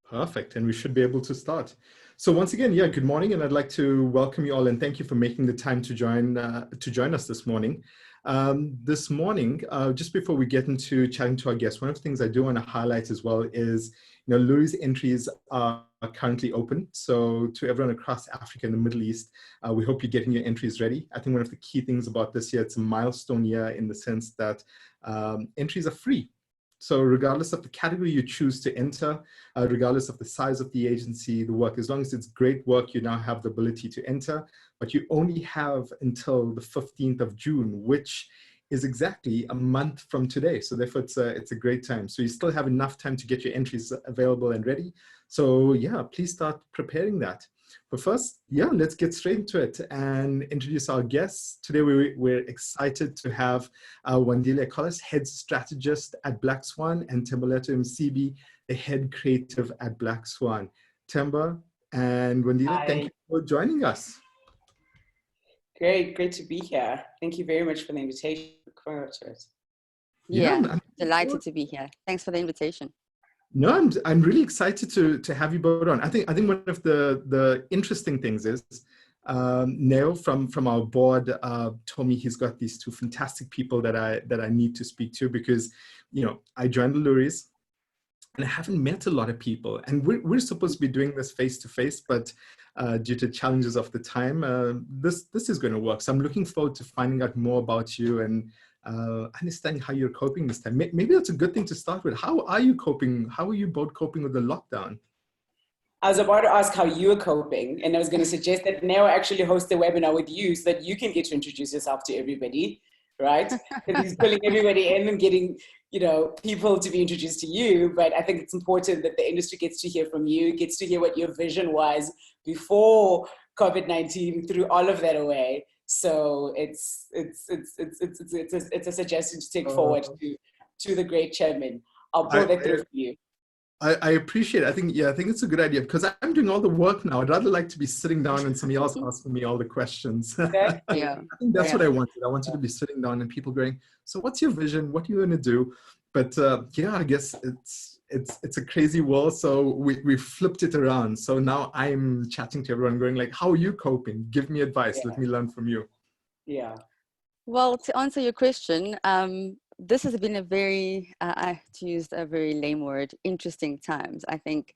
Perfect, and we should be able to start. So once again, yeah, good morning, and I'd like to welcome you all and thank you for making the time to join us this morning. Just before we get into chatting to our guests, one of the things I do want to highlight as well is, Loeries entries are currently open. So to everyone across Africa and the Middle East, we hope you're getting your entries ready. I think one of the key things about this year, it's a milestone year in the sense that entries are free. So regardless of the category you choose to enter, regardless of the size of the agency, the work, as long as it's great work, you now have the ability to enter, but you only have until the 15th of June, which is exactly a month from today. So therefore it's a great time. So you still have enough time to get your entries available and ready. So yeah, please start preparing that. But first, yeah, let's get straight into it and introduce our guests. Today, we're excited to have Wandile Collis, head strategist at BlackSwan, and Thembalethu Msibi, the head creative at BlackSwan. Themba and Wandile, thank you for joining us. Great to be here. Thank you very much for the invitation. Yeah, I'm delighted to be here. Thanks for the invitation. No, I'm really excited to have you both on. I think one of the interesting things is Neo from our board told me he's got these two fantastic people that I need to speak to because I joined the Loeries and I haven't met a lot of people, and we're supposed to be doing this face to face, but due to challenges of the time, this is going to work. So I'm looking forward to finding out more about you and understanding how you're coping this time. Maybe that's a good thing to start with. How are you coping? How are you both coping with the lockdown? I was about to ask how you were coping, and I was going to suggest that Neo actually host a webinar with you so that you can get to introduce yourself to everybody, right? Because he's pulling everybody in and getting, people to be introduced to you. But I think it's important that the industry gets to hear from you, gets to hear what your vision was before COVID-19 threw all of that away. So it's a suggestion to take forward to the great chairman. I'll pull that through for you. I appreciate it. I think it's a good idea because I'm doing all the work now. I'd rather like to be sitting down and somebody else asking me all the questions. Okay. I think that's what I wanted. I wanted to be sitting down and people going, so what's your vision? What are you going to do? But I guess it's a crazy world. So we flipped it around. So now I'm chatting to everyone going like, how are you coping? Give me advice. Let me learn from you. Yeah. Well, to answer your question, this has been a very, to use a very lame word, interesting times. I think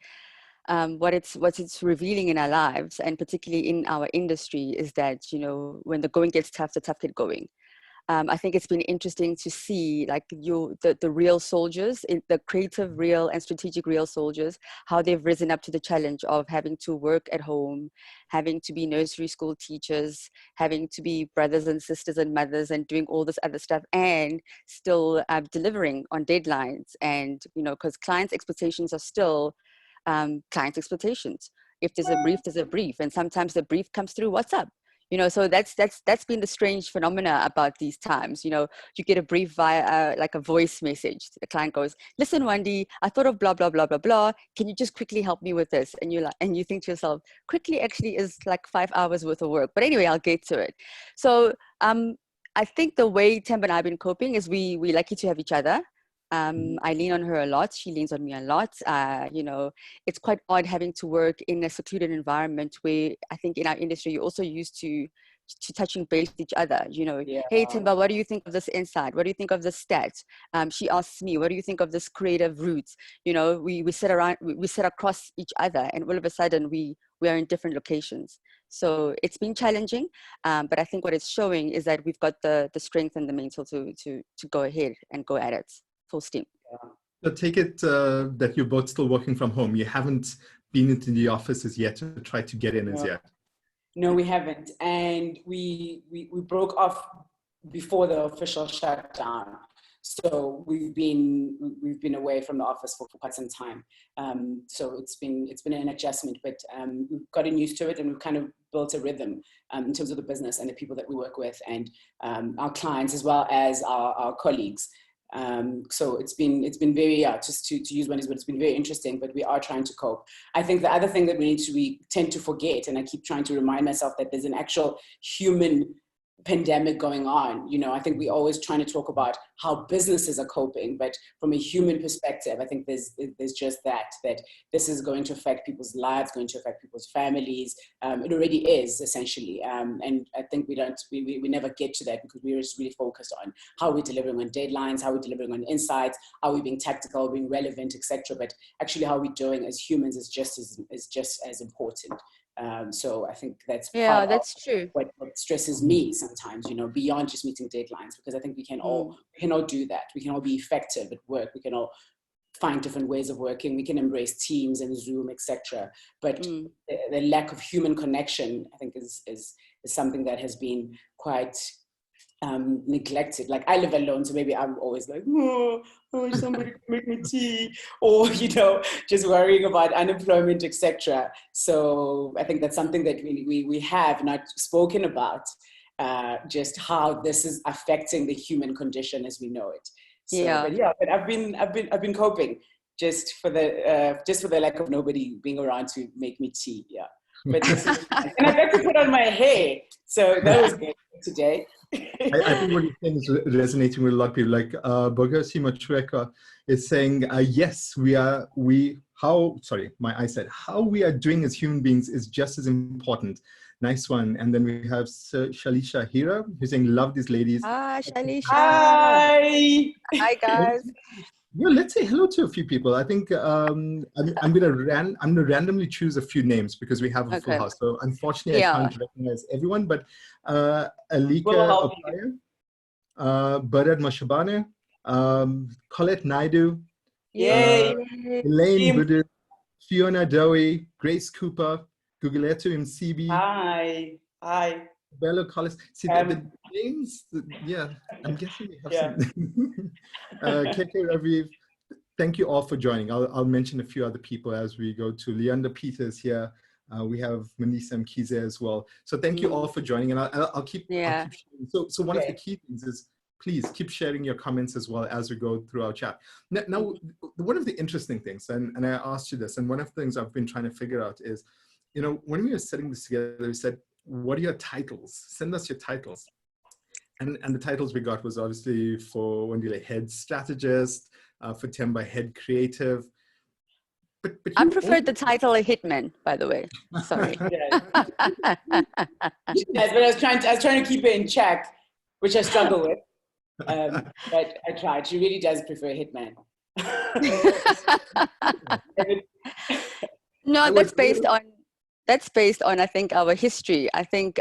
what it's revealing in our lives, and particularly in our industry, is that, when the going gets tough, the tough get going. I think it's been interesting to see like the real soldiers, the creative real and strategic real soldiers, how they've risen up to the challenge of having to work at home, having to be nursery school teachers, having to be brothers and sisters and mothers and doing all this other stuff and still delivering on deadlines. And, because clients' expectations are still clients' expectations. If there's a brief, there's a brief. And sometimes the brief comes through WhatsApp. So that's been the strange phenomena about these times. You get a brief via like a voice message. The client goes, "Listen, Wendy, I thought of blah blah blah blah blah. Can you just quickly help me with this?" And you think to yourself, quickly actually is like 5 hours worth of work. But anyway, I'll get to it. So I think the way Themba and I've been coping is we're lucky to have each other. I lean on her a lot. She leans on me a lot. It's quite odd having to work in a secluded environment where I think in our industry, you're also used to touching base with each other. Hey, Themba, what do you think of this insight? What do you think of this stat? She asks me, what do you think of this creative route? We sit around, we sit across each other, and all of a sudden we are in different locations. So it's been challenging, but I think what it's showing is that we've got the strength and the mental to go ahead and go at it. Full steam. So take it that you're both still working from home. You haven't been into the offices yet to try to get in as yet. No, we haven't. And we broke off before the official shutdown. So we've been away from the office for quite some time. So it's been an adjustment, but we've gotten used to it, and we've kind of built a rhythm in terms of the business and the people that we work with, and our clients as well as our colleagues. So it's been very, just to use one word, it's been very interesting, but we are trying to cope. I think the other thing that we tend to forget, and I keep trying to remind myself that there's an actual human pandemic going on. You know, I think we're always trying to talk about how businesses are coping, but from a human perspective, I think there's just that this is going to affect people's lives, going to affect people's families. It already is, essentially. And I think we never get to that because we're just really focused on how we're delivering on deadlines, how we're delivering on insights, are we being tactical, being relevant, etc. But actually how we're doing as humans is just as important. So I think that's true. What stresses me sometimes, you know, beyond just meeting deadlines, because I think we can all do that. We can all be effective at work. We can all find different ways of working. We can embrace Teams and Zoom, etc. But the lack of human connection, I think, is something that has been quite neglected. Like, I live alone, so maybe I'm always like, oh, somebody make me tea, or, you know, just worrying about unemployment, etc. So I think that's something that we have not spoken about, just how this is affecting the human condition as we know it. So, but I've been coping just for the lack of nobody being around to make me tea. Yeah. But and I got to put on my hair, so that was good today. I think what you're saying is resonating with a lot of people. Like Bogasi Machweka is saying, yes, how we are doing as human beings is just as important. Nice one. And then we have Shalisha Hira, who's saying, love these ladies. Ah, Shalisha. Hi. Hi, guys. Yeah, let's say hello to a few people. I think I'm gonna randomly choose a few names because we have a full house. So unfortunately, I can't recognize everyone. But Alika Opaya, Barad Mashabane, Colette Naidu, Elaine Budur, Fiona Dowie, Grace Cooper, Guguletu Msibi. Hi. Bello Collis. See the names. I'm guessing we have some. KK Raviv, thank you all for joining. I'll mention a few other people as we go to Leander Peters here. We have Manisa Mkize as well. So thank you all for joining, and I'll keep sharing. So one of the key things is, please keep sharing your comments as well as we go through our chat. Now, one of the interesting things, and I asked you this, and one of the things I've been trying to figure out is, you know, when we were setting this together, we said, what are your titles? Send us your titles. And the titles we got was obviously for Wandile, head strategist, for Themba, head creative. But I preferred the title a hitman, by the way. Sorry. But I was trying to keep it in check, which I struggle with. But I tried. She really does prefer hitman. No, that's based on I think our history. I think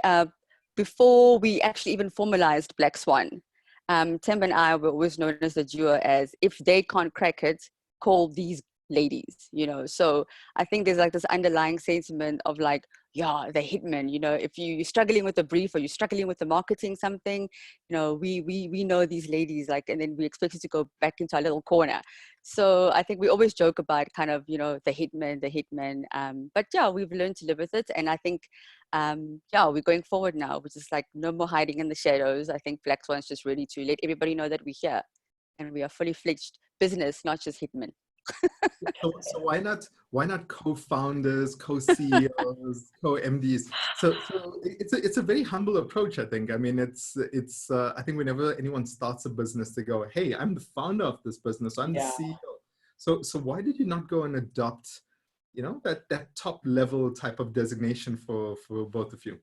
before we actually even formalized BlackSwan, Themba and I were always known as the duo as, if they can't crack it, call these ladies, you know. So I think there's like this underlying sentiment of like, yeah, the hitman, you know, if you're struggling with a brief or you're struggling with the marketing something, you know, we know these ladies, like, and then we expect you to go back into our little corner. So I think we always joke about kind of, you know, the hitman. But yeah, we've learned to live with it. And I think, we're going forward now, which is like no more hiding in the shadows. I think BlackSwan's just ready to let everybody know that we're here and we are fully fledged business, not just hitmen. So why not co-founders, co-CEOs, co-MDs? So it's a very humble approach, I think. I mean, it's I think whenever anyone starts a business, they go, hey, I'm the founder of this business, I'm the CEO. So why did you not go and adopt, you know, that top level type of designation for both of you?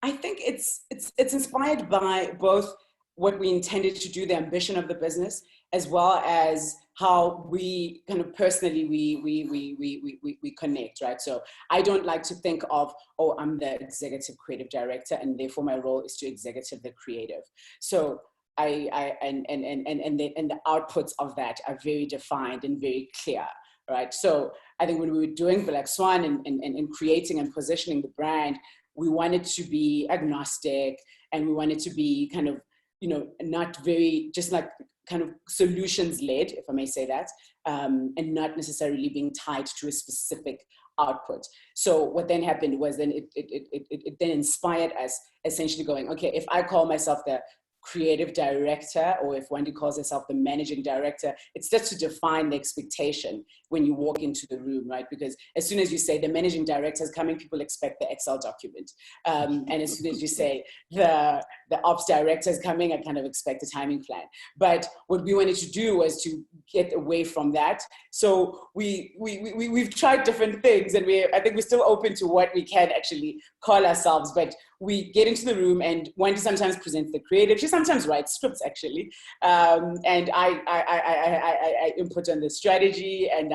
I think it's inspired by both what we intended to do, the ambition of the business, as well as how we kind of personally we connect, right? So I don't like to think of, oh, I'm the executive creative director and therefore my role is to executive the creative. So and the outputs of that are very defined and very clear, right? So I think when we were doing BlackSwan and creating and positioning the brand, we wanted to be agnostic and we wanted to be kind of, you know, not very, just like kind of solutions led, if I may say that, and not necessarily being tied to a specific output. So what then happened was then it then inspired us essentially going, okay, if I call myself the creative director, or if Wandile calls herself the managing director, it's just to define the expectation when you walk into the room, right? Because as soon as you say the managing director is coming, people expect the Excel document. And as soon as you say the ops director is coming, I kind of expect a timing plan. But what we wanted to do was to get away from that. So we've tried different things, and I think we're still open to what we can actually call ourselves. But we get into the room, and Wandile sometimes presents the creative. She sometimes writes scripts, actually, and I input on the strategy, and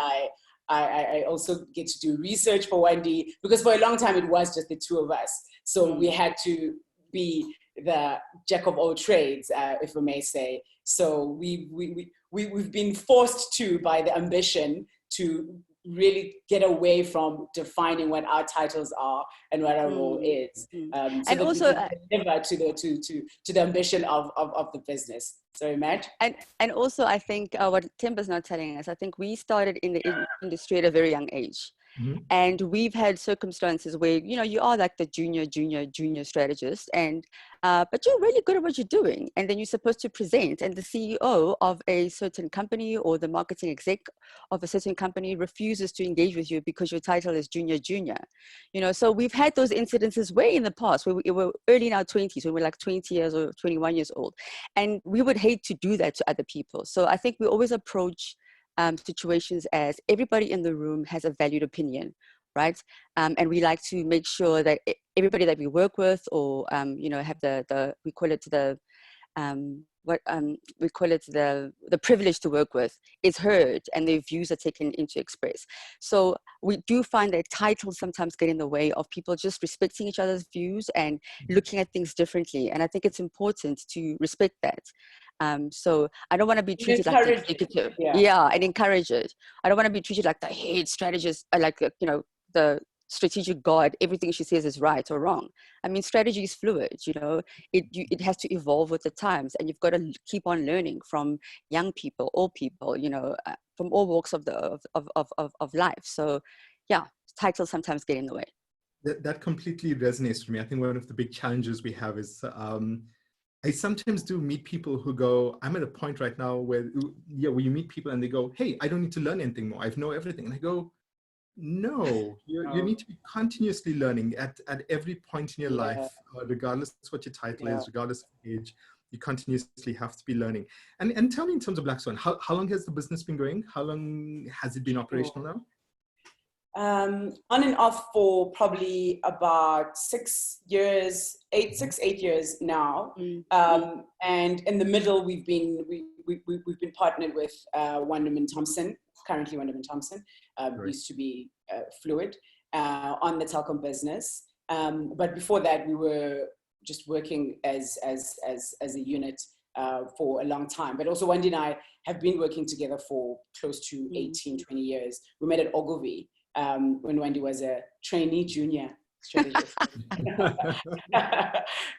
I also get to do research for Wandile, because for a long time it was just the two of us. So we had to be the jack of all trades, if I may say. So we've been forced to, by the ambition, to really get away from defining what our titles are and what our role is, so and that also we can deliver to the ambition of the business. Sorry, Matt. And also, I think what Themba's not telling us, I think we started in the industry at a very young age. Mm-hmm. And we've had circumstances where, you know, you are like the junior strategist, and but you're really good at what you're doing. And then you're supposed to present, and the CEO of a certain company or the marketing exec of a certain company refuses to engage with you because your title is junior. You know, so we've had those incidences way in the past where we were early in our 20s, when we were like 20 years or 21 years old. And we would hate to do that to other people. So I think we always approach situations as everybody in the room has a valued opinion, right? And we like to make sure that everybody that we work with, or you know, have we call it the privilege to work with, is heard, and their views are taken into express. So we do find that titles sometimes get in the way of people just respecting each other's views and looking at things differently. And I think it's important to respect that. So I don't want to be treated like the executive, and encourage it. I don't want to be treated like the head strategist, like, you know, the strategic guide. Everything she says is right or wrong. I mean, strategy is fluid. You know, it has to evolve with the times, and you've got to keep on learning from young people, all people, you know, from all walks of life. So, yeah, titles sometimes get in the way. That completely resonates with me. I think one of the big challenges we have is I sometimes do meet people who go, I'm at a point right now where you meet people and they go, hey, I don't need to learn anything more. I know everything. And I go, no, you need to be continuously learning at every point in your life, regardless of what your title is, regardless of age. You continuously have to be learning. And tell me, in terms of BlackSwan, how long has the business been going? How long has it been operational now? On and off for probably about 6 years, 8 years now. And in the middle, we've been partnered with Wandile Thompson, currently Wandile Thompson, used to be Fluid, on the telecom business. But before that, we were just working as a unit for a long time. But also Wandile and I have been working together for close to 18, 20 years. We met at Ogilvy when Wandile was a trainee junior strategist.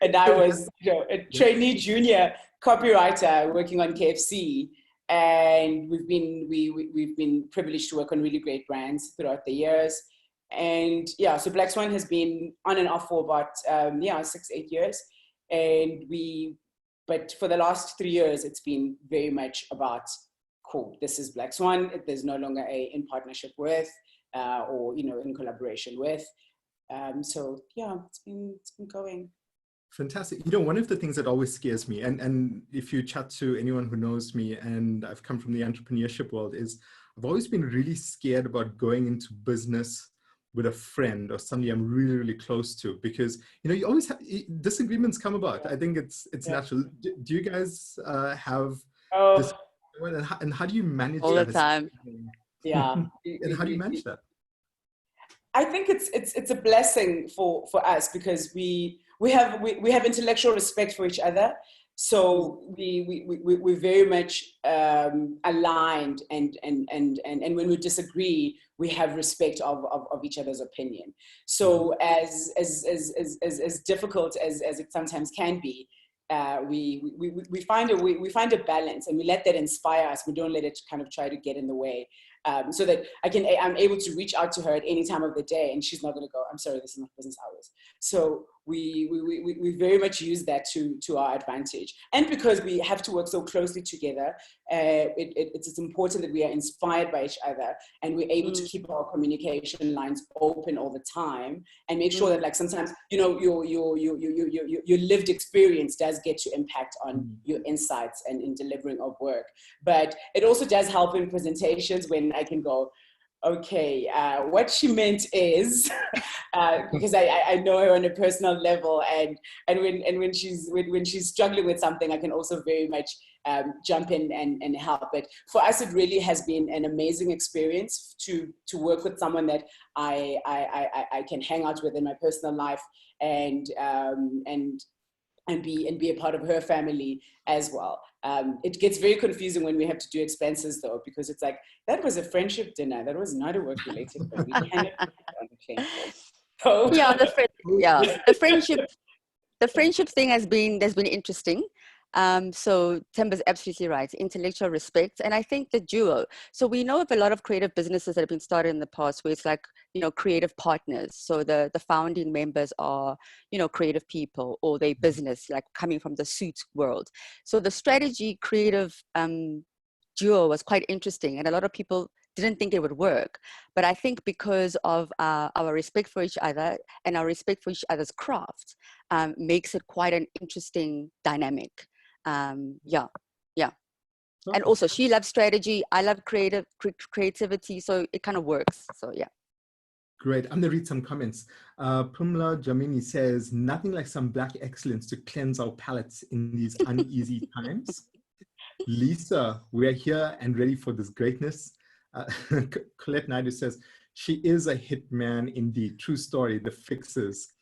And I was, you know, a trainee junior copywriter working on KFC. And we've been privileged to work on really great brands throughout the years. And yeah, so BlackSwan has been on and off for about 6, 8 years. But for the last 3 years, it's been very much about, cool, this is BlackSwan. There's no longer in partnership with, or, you know, in collaboration with. So yeah, it's been going. Fantastic. You know, one of the things that always scares me, and if you chat to anyone who knows me, and I've come from the entrepreneurship world, is I've always been really scared about going into business with a friend or somebody I'm really, really close to, because, you know, you always have disagreements come about. I think it's natural. Do you guys have this? And how do you manage all that? The time. Yeah. And how do you manage that? I think it's a blessing for us, because we have intellectual respect for each other. So we're very much aligned, and when we disagree, we have respect of each other's opinion. So as difficult as it sometimes can be, we find a balance, and we let that inspire us. We don't let it kind of try to get in the way. so that I'm able to reach out to her at any time of the day, and she's not going to go, I'm sorry, this is not business hours. So we very much use that to our advantage. And because we have to work so closely together, it's important that we are inspired by each other, and we're able to keep our communication lines open all the time, and make sure that, like, sometimes, you know, your lived experience does get to impact on your insights and in delivering of work. But it also does help in presentations when I can go, okay, what she meant is, because I know her on a personal level, and when she's struggling with something, I can also very much jump in and help. But for us, it really has been an amazing experience to work with someone that I can hang out with in my personal life, and be a part of her family as well. It gets very confusing when we have to do expenses, though, because it's like, that was a friendship dinner, that was not a work related, but we kind of on the same boat. So Yeah, the friendship thing has been interesting. So Themba's absolutely right. Intellectual respect, and I think the duo. So we know of a lot of creative businesses that have been started in the past, where it's like, you know, creative partners. So the founding members are, you know, creative people, or they business, like coming from the suit world. So the strategy creative duo was quite interesting, and a lot of people didn't think it would work. But I think because of our respect for each other and our respect for each other's craft, makes it quite an interesting dynamic. Yeah. And also, she loves strategy, I love creativity, so it kind of works. So yeah. Great. I'm going to read some comments. Pumla Jamini says, nothing like some Black excellence to cleanse our palates in these uneasy times. Lisa, we're here and ready for this greatness. Colette Naidu says, she is a hitman indeed. True story, the fixes.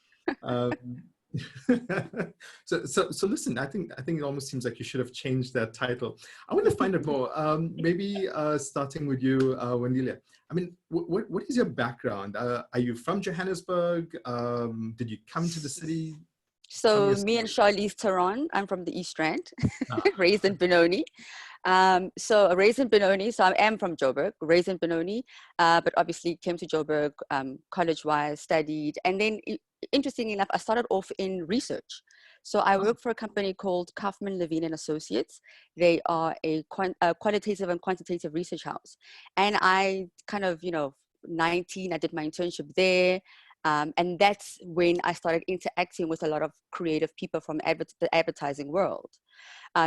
So listen, I think it almost seems like you should have changed that title. I want to find out more. Maybe starting with you, Wandile. I mean, what is your background? Are you from Johannesburg? Did you come to the city? So me and Charlize Theron, I'm from the East Rand, raised in Benoni. So raised in Benoni, so I am from Joburg, raised in Benoni, but obviously came to Joburg college-wise, studied, and then interestingly enough, I started off in research. So I work for a company called Kaufman Levine and Associates. They are a qualitative and quantitative research house. And I kind of, 19, I did my internship there. And that's when I started interacting with a lot of creative people from the advertising world.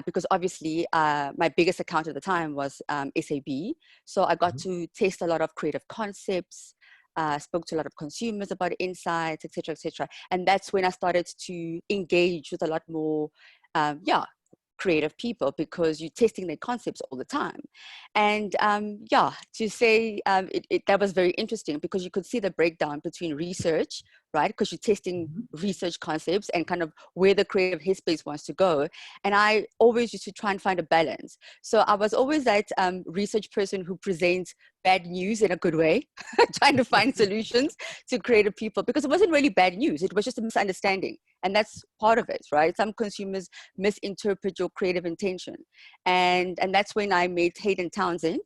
Because obviously my biggest account at the time was SAB. So I got to test a lot of creative concepts, spoke to a lot of consumers about insights, et cetera, and that's when I started to engage with a lot more, creative people, because you're testing their concepts all the time. And to say that was very interesting, because you could see the breakdown between research, right? Because you're testing research concepts and kind of where the creative headspace wants to go. And I always used to try and find a balance. So I was always that research person who presents bad news in a good way, trying to find solutions to creative people, because it wasn't really bad news. It was just a misunderstanding. And that's part of it, right? Some consumers misinterpret your creative intention. And that's when I met Hayden Townsend,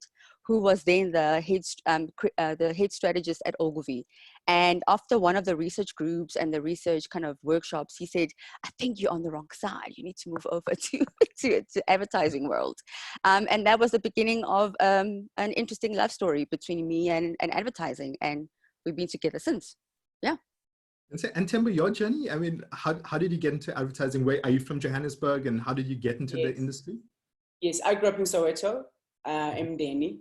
who was then the head strategist at Ogilvy. And after one of the research groups and the research kind of workshops, he said, I think you're on the wrong side. You need to move over to advertising world. And that was the beginning of an interesting love story between me and advertising. And we've been together since. Yeah. And Themba, your journey, I mean, how did you get into advertising? Where are you from, Johannesburg, and how did you get into the industry? Yes, I grew up in Soweto, Mdeni.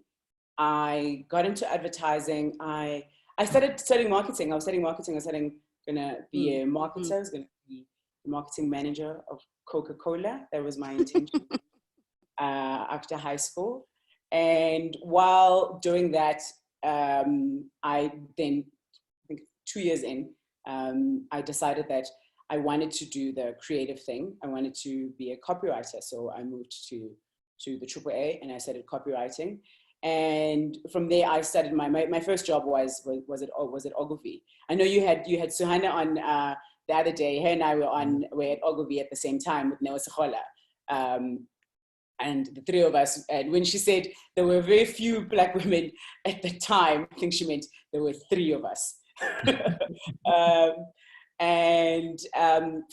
I got into advertising. I started studying marketing. I was studying marketing. I was gonna be a marketer. I was gonna be the marketing manager of Coca-Cola. That was my intention after high school. And while doing that, I think 2 years in, I decided that I wanted to do the creative thing. I wanted to be a copywriter. So I moved to the AAA and I started copywriting. And from there, I started my first job was at Ogilvy. I know you had Suhana on the other day. Her and I were at Ogilvy at the same time with Neo Sekgola. And the three of us, and when she said there were very few Black women at the time, I think she meant there were three of us.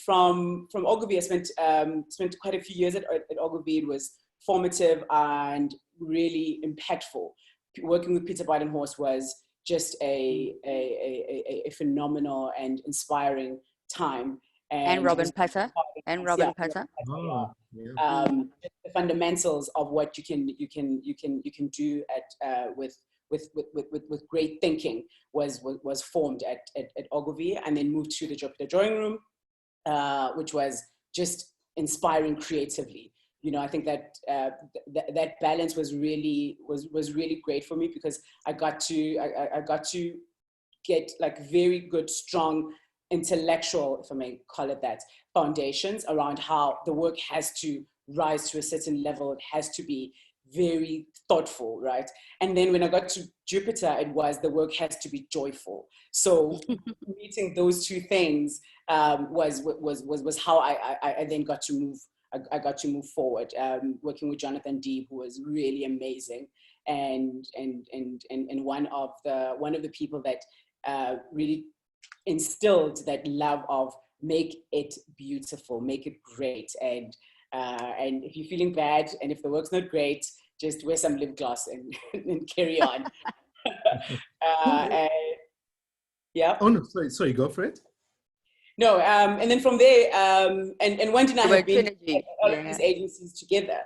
From Ogilvy, I spent quite a few years at Ogilvy. It was formative and really impactful. Working with Peter Bidenhorst was just a phenomenal and inspiring time. And Robin Patter. The fundamentals of what you can do at with great thinking was formed at Ogilvy, and then moved to the Jupiter Drawing Room, which was just inspiring creatively. You know, I think that that balance was really great for me, because I got to get like very good, strong intellectual, if I may call it that, foundations around how the work has to rise to a certain level. It has to be very thoughtful, right? And then when I got to Jupiter, it was the work has to be joyful. So meeting those two things was how I then got to move. I got to move forward, working with Jonathan Deeb, who was really amazing, and one of the people that really instilled that love of make it beautiful, make it great, and if you're feeling bad and if the work's not great, just wear some lip gloss and carry on. Yeah. Oh no, sorry, go for it. No, and then from there, and Wandile and I have been at all of these agencies together.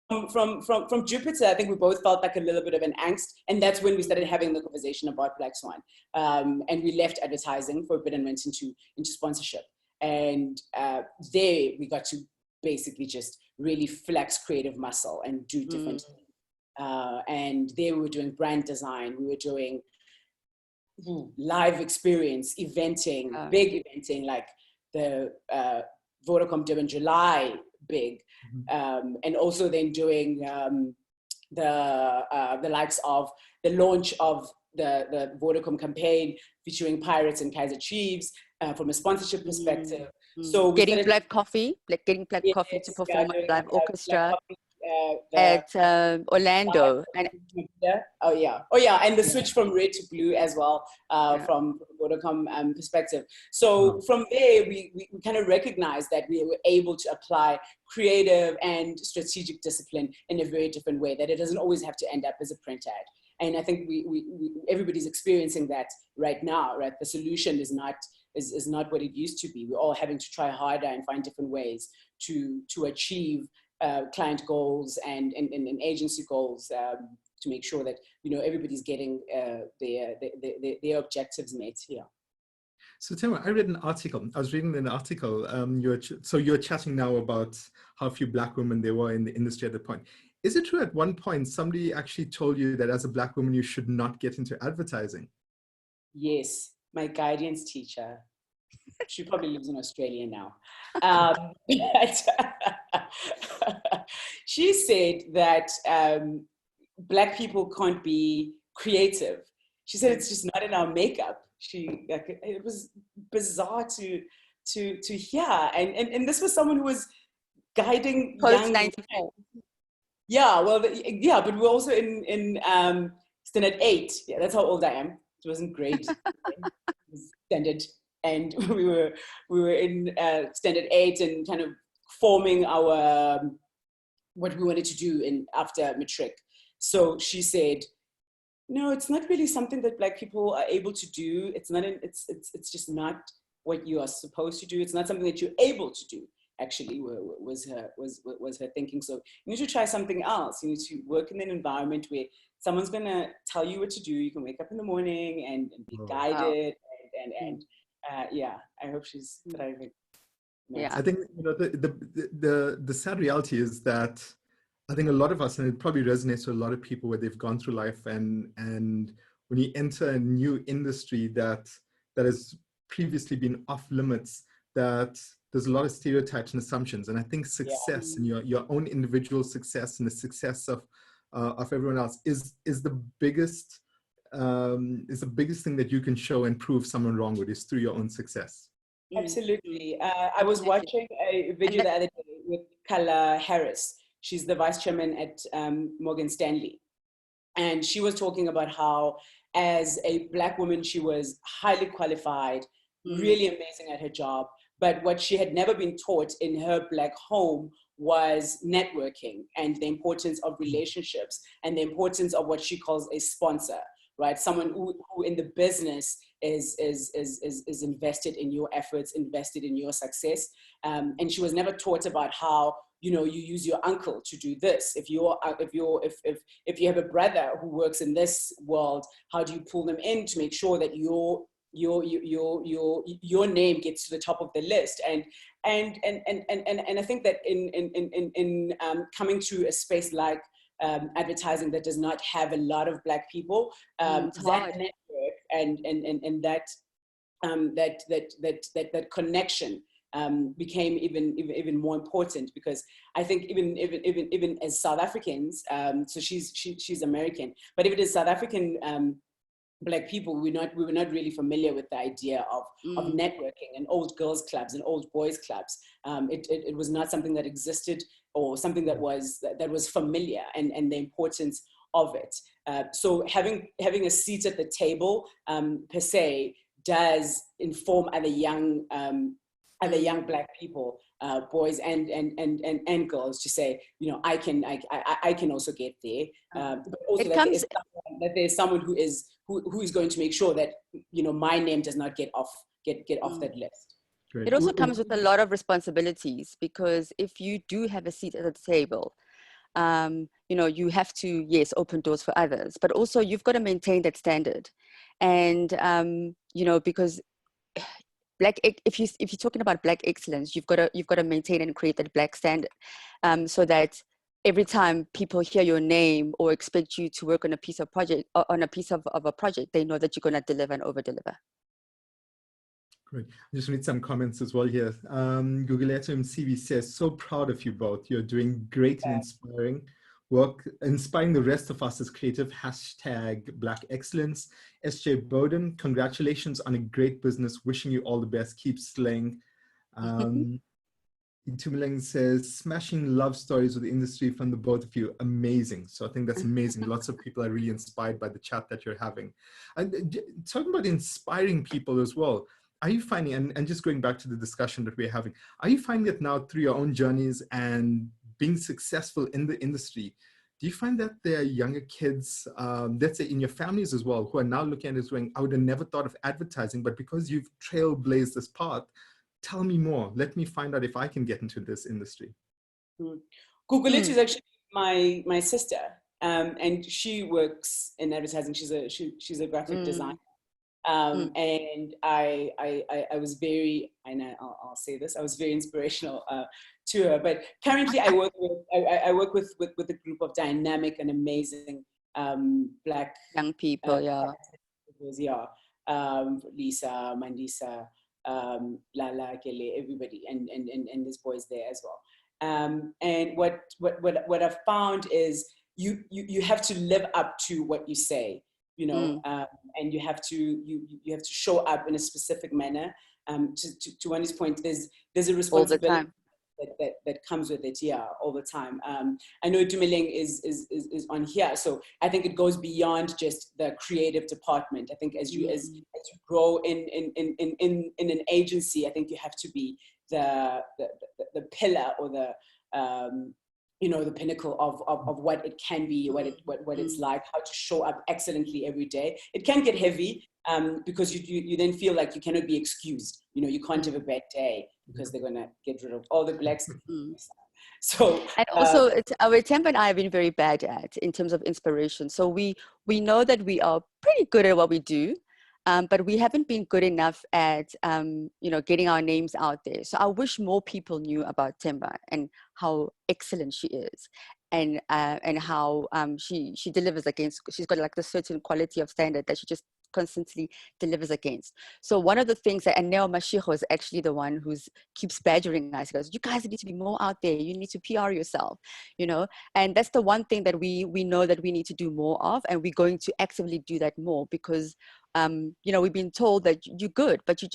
From Jupiter, I think we both felt like a little bit of an angst, and that's when we started having the conversation about BlackSwan. And we left advertising for a bit and went into sponsorship. And there we got to basically just really flex creative muscle and do different things. And there we were doing brand design, we were doing live experience, eventing, big eventing, like the Vodacom Durban July big, and also then doing the likes of the launch of the Vodacom campaign featuring Pirates and Kaizer Chiefs from a sponsorship perspective. So getting black coffee to perform at live orchestra at Orlando. And and the switch from red to blue as well, from Vodacom perspective. So from there, we kind of recognized that we were able to apply creative and strategic discipline in a very different way, that it doesn't always have to end up as a print ad. And I think everybody's experiencing that right now, right? The solution is not what it used to be. We're all having to try harder and find different ways to achieve client goals and agency goals, to make sure that, you know, everybody's getting their objectives met here. So Themba, I read an article. I was reading an article. You're chatting now about how few Black women there were in the industry at the point. Is it true at one point somebody actually told you that as a Black woman you should not get into advertising? Yes, my guidance teacher. She probably lives in Australia now. She said that Black people can't be creative. She said it's just not in our makeup. It was bizarre to hear, and this was someone who was guiding young. 94. Yeah, well, but we're also in standard 8. Yeah, that's how old I am. It wasn't great. It was standard, and we were in standard 8 and kind of forming our what we wanted to do after matric. So she said, no, it's not really something that Black people are able to do. It's not. It's just not what you are supposed to do. It's not something that you're able to do. Actually, was her thinking. So you need to try something else. You need to work in an environment where someone's gonna tell you what to do. You can wake up in the morning and be guided. Wow. I hope she's thriving. Yeah, I think, you know, the sad reality is that I think a lot of us, and it probably resonates with a lot of people where they've gone through life, and when you enter a new industry that has previously been off limits, that there's a lot of stereotypes and assumptions. And I think success and your own individual success and the success of everyone else is the biggest thing that you can show and prove someone wrong with, is through your own success. Absolutely. I was watching a video the other day with Kala Harris She's the vice chairman at Morgan Stanley. And she was talking about how, as a Black woman, she was highly qualified, really amazing at her job. But what she had never been taught in her Black home was networking and the importance of relationships and the importance of what she calls a sponsor, right? Someone who in the business is invested in your efforts, invested in your success. And she was never taught about how, you know, you use your uncle to do this. If you have a brother who works in this world, how do you pull them in to make sure that your name gets to the top of the list? And I think that in coming to a space like advertising that does not have a lot of Black people, that network and that connection became even more important, because I think even as South Africans, so she's American, but even as South African Black people, we were not really familiar with the idea of networking and old girls clubs and old boys clubs. It was not something that existed, or something that was familiar, and the importance of it. So having a seat at the table per se does inform other young Black people, boys and girls, to say, you know, I can also get there. But also that there's someone who is going to make sure that, you know, my name does not get off that list. Great. It also comes with a lot of responsibilities, because if you do have a seat at the table, you know, you have to, yes, open doors for others, but also you've got to maintain that standard. And, you know, because if you're talking about Black excellence, you've got to maintain and create that Black standard, so that every time people hear your name or expect you to work on a piece of a project, they know that you're going to deliver and over deliver. Great. I just read some comments as well here. Gugulethu Msibi says, so proud of you both. You're doing great and inspiring work, inspiring the rest of us as creative. #Black Excellence. SJ Bowden, congratulations on a great business. Wishing you all the best. Keep slaying. Itumilang says, smashing love stories with the industry from the both of you. Amazing. So I think that's amazing. Lots of people are really inspired by the chat that you're having. And talking about inspiring people as well, are you finding, and just going back to the discussion that we're having, are you finding that now through your own journeys and being successful in the industry, do you find that there are younger kids, let's say in your families as well, who are now looking at it going, I would have never thought of advertising, but because you've trailblazed this path, tell me more. Let me find out if I can get into this industry. Gugulethu is actually my sister, and she works in advertising. She's a graphic designer. And I was very, and I'll say this, I was very inspirational to her. But currently I work with a group of dynamic and amazing Black young people, Lisa, Mandisa, Lala, Kele, everybody, and there's boys there as well. And what I've found is you have to live up to what you say, you know, and you have to show up in a specific manner. To Wendy's point, there's a responsibility all the time. That comes with it, all the time. I know Dumeleng is on here, so I think it goes beyond just the creative department. I think as you grow in an agency, I think you have to be the pillar, or the pinnacle of what it can be, what it's like, how to show up excellently every day. It can get heavy because you then feel like you cannot be excused. You know, you can't have a bad day because they're gonna get rid of all the Blacks. So and also our Themba and I have been very bad at in terms of inspiration. So we know that we are pretty good at what we do, but we haven't been good enough at getting our names out there. So I wish more people knew about Themba and how excellent she is, and how she delivers against. She's got like the certain quality of standard that she just constantly delivers against. So one of the things that, and Neo Mashiho is actually the one who's keeps badgering us. He goes, you guys need to be more out there. You need to PR yourself, and that's the one thing that we know that we need to do more of, and we're going to actively do that more, because we've been told that you're good, but you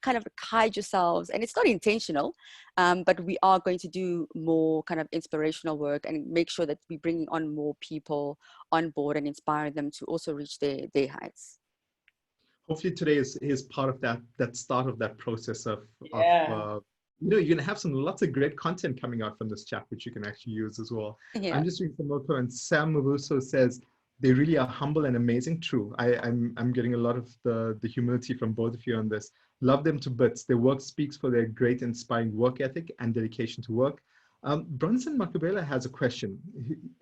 kind of hide yourselves, and it's not intentional. But we are going to do more kind of inspirational work and make sure that we bring on more people on board and inspire them to also reach their heights. Hopefully today is part of that start of that process of you're going to have lots of great content coming out from this chat, which you can actually use as well. Yeah. I'm just reading some more comments. Sam Mavuso says, they really are humble and amazing. True. I'm getting a lot of the humility from both of you on this. Love them to bits. Their work speaks for their great, inspiring work ethic and dedication to work. Bronson Makabela has a question.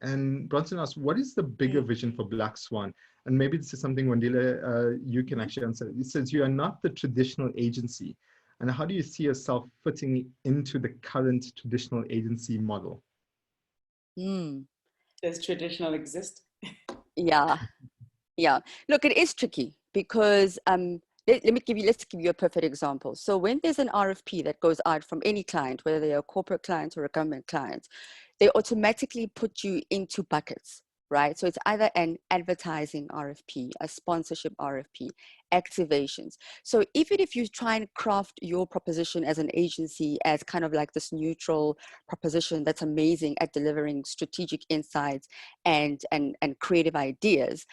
And Bronson asks, what is the bigger vision for BlackSwan? And maybe this is something, Wandile, you can actually answer. It says, you are not the traditional agency. And how do you see yourself fitting into the current traditional agency model? Does traditional exist? Yeah. Look, it is tricky because let's give you a perfect example. So when there's an RFP that goes out from any client, whether they're a corporate client or a government client, they automatically put you into buckets, right? So it's either an advertising RFP, a sponsorship RFP, activations. So even if you try and craft your proposition as an agency as kind of like this neutral proposition that's amazing at delivering strategic insights and creative ideas,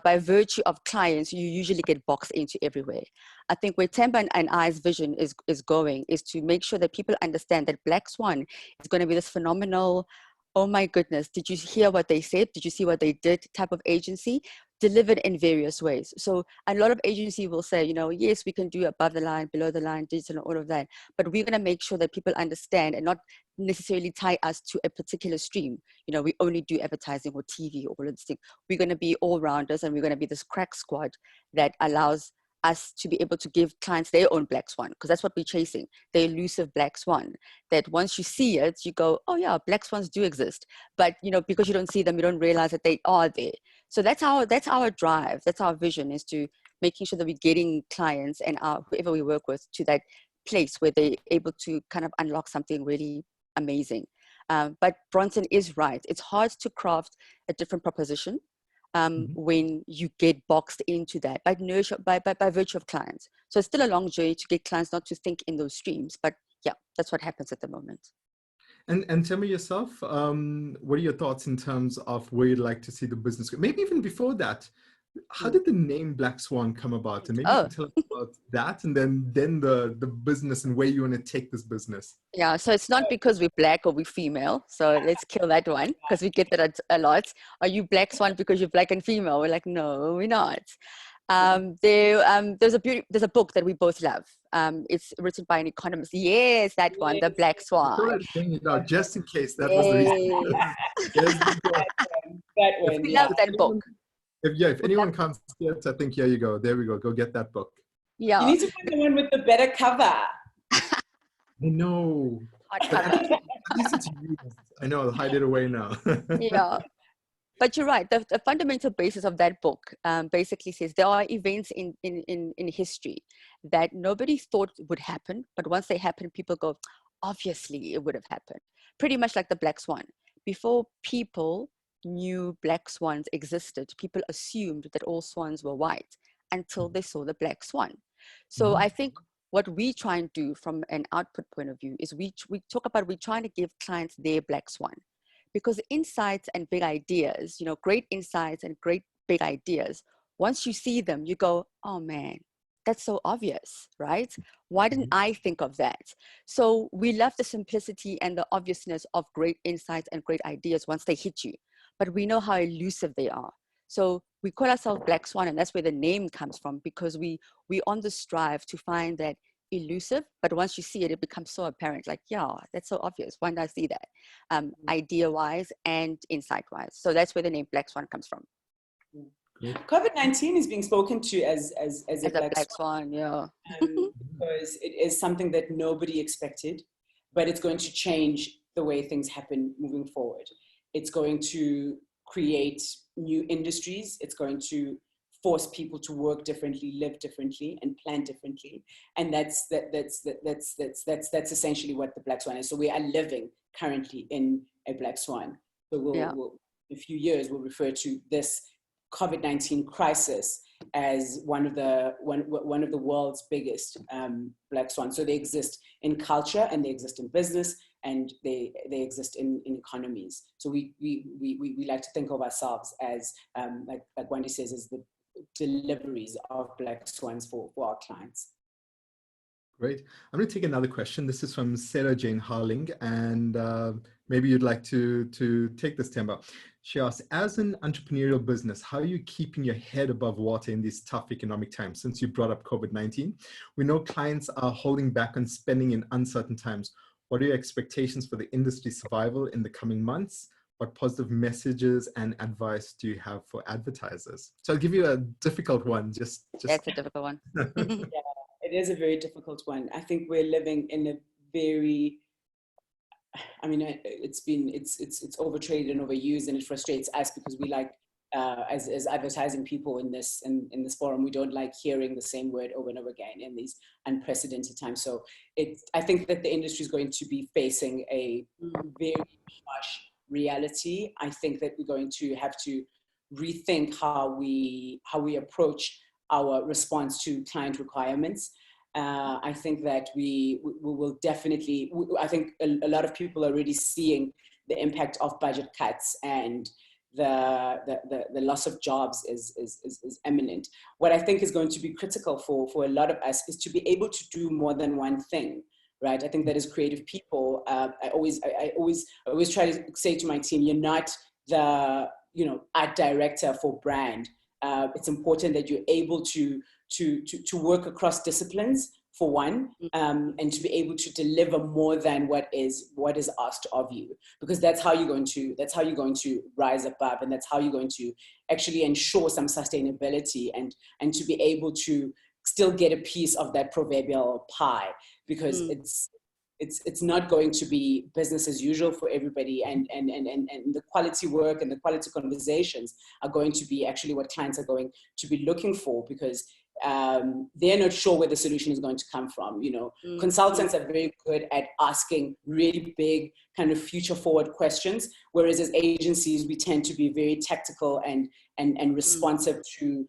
by virtue of clients, you usually get boxed into everywhere. I think where Themba and I's vision is going is to make sure that people understand that BlackSwan is going to be this phenomenal, oh my goodness, did you hear what they said? Did you see what they did type of agency, delivered in various ways. So a lot of agencies will say, yes, we can do above the line, below the line, digital and all of that, but we're going to make sure that people understand and not necessarily tie us to a particular stream. We only do advertising or TV or all of this thing. We're going to be all-rounders, and we're going to be this crack squad that allows us to be able to give clients their own black swan, because that's what we're chasing, the elusive black swan, that once you see it, you go, oh yeah, black swans do exist. But because you don't see them, you don't realize that they are there. So that's our drive, that's our vision, is to making sure that we're getting clients and whoever we work with to that place where they're able to kind of unlock something really amazing. But Bronson is right. It's hard to craft a different proposition when you get boxed into that by virtue of clients. So it's still a long journey to get clients not to think in those streams, but yeah, that's what happens at the moment. And tell me yourself, what are your thoughts in terms of where you'd like to see the business go? Maybe even before that, how did the name BlackSwan come about? And maybe you can tell us about that, and then the business and where you want to take this business. Yeah, so it's not because we're black or we're female. So let's kill that one, because we get that a lot. Are you BlackSwan because you're black and female? We're like, no, we're not. There's a book that we both love. It's written by an economist. Yes, that one, The Black Swan. Just in case that was the reason. That one. We love that book. If anyone can't see it, I think here you go. There we go. Go get that book. Yeah. You need to put the one with the better cover. I know. At least it's you. I know. I'll hide it away now. Yeah. But you're right. The fundamental basis of that book basically says there are events in history that nobody thought would happen, but once they happen, people go, obviously it would have happened. Pretty much like the black swan. Before people knew black swans existed, people assumed that all swans were white until they saw the black swan. So I think what we try and do from an output point of view is we're trying to give clients their black swan. Because insights and big ideas, great insights and great big ideas, once you see them, you go, oh man, that's so obvious, right? Why didn't I think of that? So we love the simplicity and the obviousness of great insights and great ideas once they hit you, but we know how elusive they are. So we call ourselves Black Swan, and that's where the name comes from, because we on the strive to find that elusive, but once you see it, it becomes so apparent, like, yeah, that's so obvious. Why didn't I see that? Idea-wise and insight-wise. So that's where the name Black Swan comes from. COVID-19 is being spoken to as a black swan, yeah. Because it is something that nobody expected, but it's going to change the way things happen moving forward. It's going to create new industries. It's going to force people to work differently, live differently, and plan differently. And that's essentially what the Black Swan is. So we are living currently in a Black Swan. So we'll in a few years, we'll refer to this COVID-19 crisis as one of the world's biggest BlackSwan. So they exist in culture, and they exist in business, and they exist in economies. So we like to think of ourselves as like Wendy says, as the deliveries of BlackSwans for our clients. Great. I'm going to take another question. This is from Sarah Jane Harling, and maybe you'd like to take this, Themba. She asks, as an entrepreneurial business, how are you keeping your head above water in these tough economic times? Since you brought up COVID-19, we know clients are holding back on spending in uncertain times. What are your expectations for the industry survival in the coming months? What positive messages and advice do you have for advertisers? So I'll give you a difficult one. Just That's a difficult one. Yeah, it is a very difficult one. I think we're living in a very, I mean, it's overtraded and overused, and it frustrates us because we like, as advertising people in this forum, we don't like hearing the same word over and over again in these unprecedented times. So I think that the industry is going to be facing a very harsh reality. I think that we're going to have to rethink how we approach our response to client requirements. I think that we will definitely, I think a lot of people are already seeing the impact of budget cuts, and the loss of jobs is imminent. What I think is going to be critical for a lot of us is to be able to do more than one thing, right? I think that as creative people, I always try to say to my team, you're not the art director for brand. It's important that you're able to work across disciplines, for one, and to be able to deliver more than what is asked of you, because that's how you're going to rise above, and that's how you're going to actually ensure some sustainability and to be able to still get a piece of that proverbial pie, because it's not going to be business as usual for everybody, and the quality work and the quality conversations are going to be actually what clients are going to be looking for, because they're not sure where the solution is going to come from. Consultants are very good at asking really big kind of future forward questions, whereas as agencies we tend to be very tactical and responsive to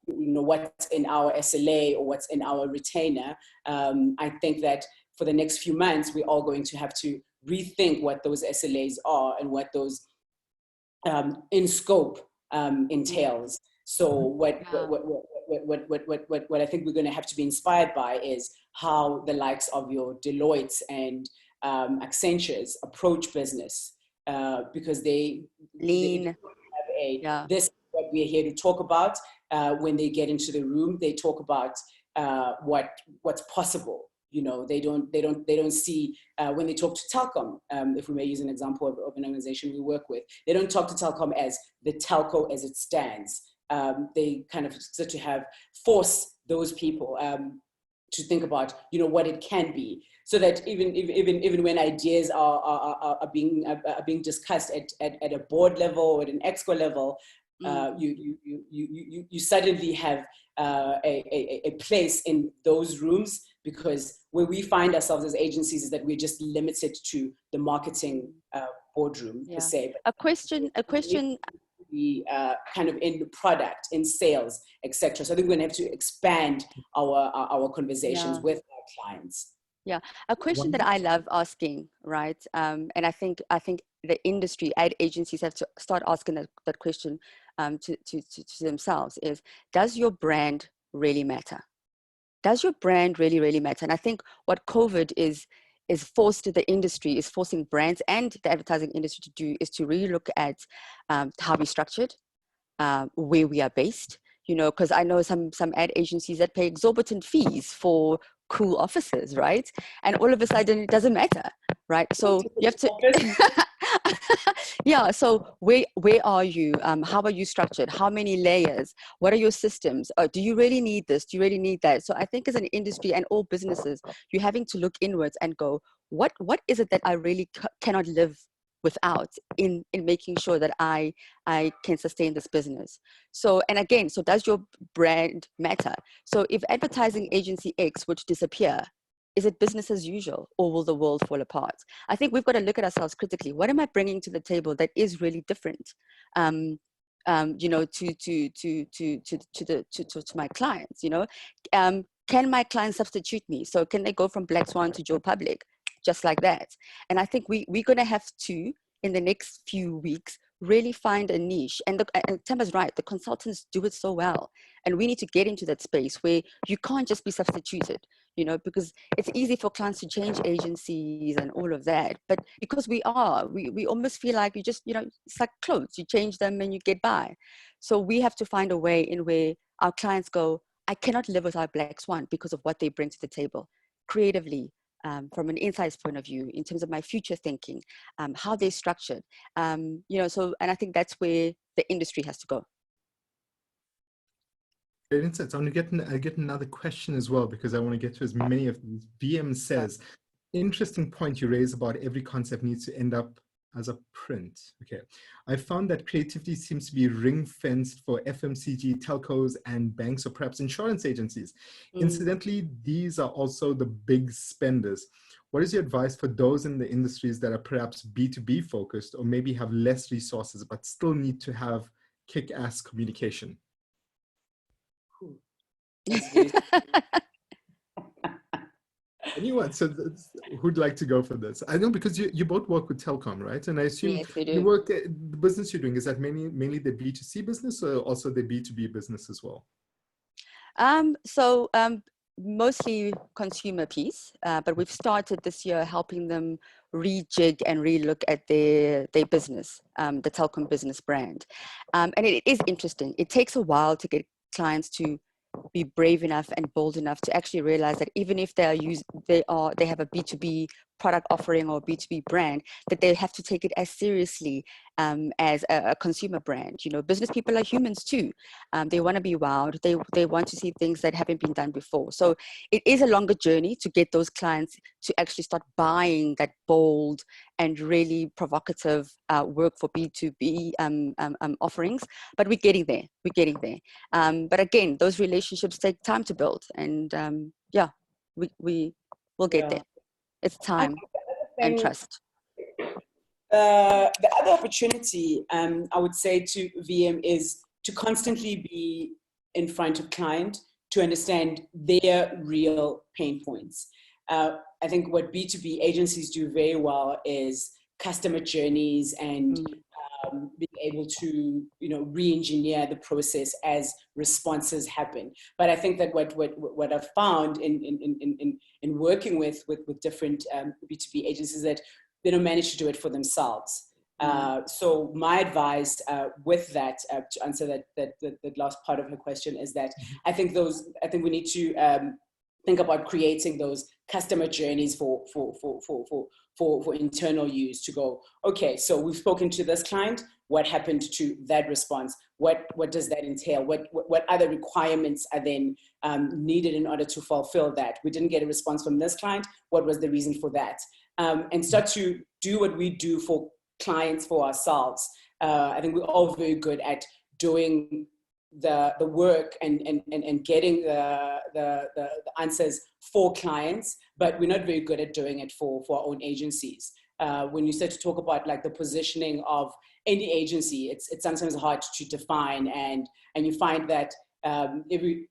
what's in our SLA or what's in our retainer. I think that for the next few months, we're all going to have to rethink what those SLAs are and what those in scope entails. So what I think we're going to have to be inspired by is how the likes of your Deloittes and Accentures approach business, because they lean. This is what we're here to talk about. When they get into the room, they talk about what's possible. They don't see, when they talk to Telkom, if we may use an example of an organization we work with, they don't talk to Telkom as the telco as it stands. They kind of start to force those people to think about, what it can be, so that even when ideas are being discussed at a board level or at an exco level, you suddenly have a place in those rooms, because where we find ourselves as agencies is that we're just limited to the marketing boardroom per se. A question. Be kind of in the product, in sales, etc. So I think we're going to have to expand our conversations with our clients. Yeah, a question that I love asking, right? And I think the industry, ad agencies have to start asking that question to themselves is, does your brand really matter? Does your brand really, really matter? And I think what COVID is forced the industry, is forcing brands and the advertising industry to do, is to really look at how we're structured, where we are based, because I know some ad agencies that pay exorbitant fees for cool offices, right? And all of a sudden it doesn't matter, right? So you have to yeah, so where are you? How are you structured? How many layers? What are your systems? Do you really need this? Do you really need that? So I think as an industry and all businesses, you're having to look inwards and go, what is it that I really cannot live without in making sure that I can sustain this business? So, and again, so does your brand matter? So if advertising agency X were to disappear, is it business as usual, or will the world fall apart? I think we've got to look at ourselves critically. What am I bringing to the table that is really different? you know, to my clients, you know. Can my clients substitute me? So can they go from BlackSwan to Joe Public, just like that? And I think we're going to have to, in the next few weeks, really find a niche. And Themba's right, the consultants do it so well. And we need to get into that space where you can't just be substituted, you know, because it's easy for clients to change agencies and all of that. But because we almost feel like you just, you know, it's like clothes, you change them and you get by. So we have to find a way in where our clients go, I cannot live without BlackSwan because of what they bring to the table creatively, from an insights point of view, in terms of my future thinking, how they're structured, you know, so, and I think that's where the industry has to go. Great insights. I want to get another question as well, because I want to get to as many of these. VM says, interesting point you raise about every concept needs to end up as a print. Okay. I found that creativity seems to be ring-fenced for FMCG, telcos, and banks, or perhaps insurance agencies. Incidentally, these are also the big spenders. What is your advice for those in the industries that are perhaps B2B focused, or maybe have less resources, but still need to have kick-ass communication? Anyone? So who'd like to go for this? I know, because you both work with telecom, right? And I assume yes, we do. you work, the business you're doing, is that mainly the B2C business, or also the B2B business as well? Mostly consumer piece, but we've started this year helping them rejig and relook at their business, the telecom business brand. And it is interesting. It takes a while to get clients to be brave enough and bold enough to actually realize that even if they have a B2B product offering or B2B brand, that they have to take it as seriously as a consumer brand. You know, business people are humans too. They want to be wowed. They want to see things that haven't been done before. So it is a longer journey to get those clients to actually start buying that bold and really provocative work for B2B offerings. But we're getting there. We're getting there. But again, those relationships take time to build, and yeah, we will get there. It's time and trust. The other opportunity, I would say, to VM is to constantly be in front of client to understand their real pain points. I think what B2B agencies do very well is customer journeys and being able to, you know, re-engineer the process as responses happen. But I think that what I've found in working with different B2B agencies is that they don't manage to do it for themselves. So my advice with that, to answer that last part of her question, is that I think we need to think about creating those customer journeys for internal use, to go, okay, so we've spoken to this client, what happened to that response? What does that entail? What other requirements are then needed in order to fulfill that? We didn't get a response from this client. What was the reason for that? And start to do what we do for clients, for ourselves. I think we're all very good at doing the work and getting the answers for clients, but we're not very good at doing it for our own agencies. When you start to talk about like the positioning of any agency, it's sometimes hard to define, and you find that even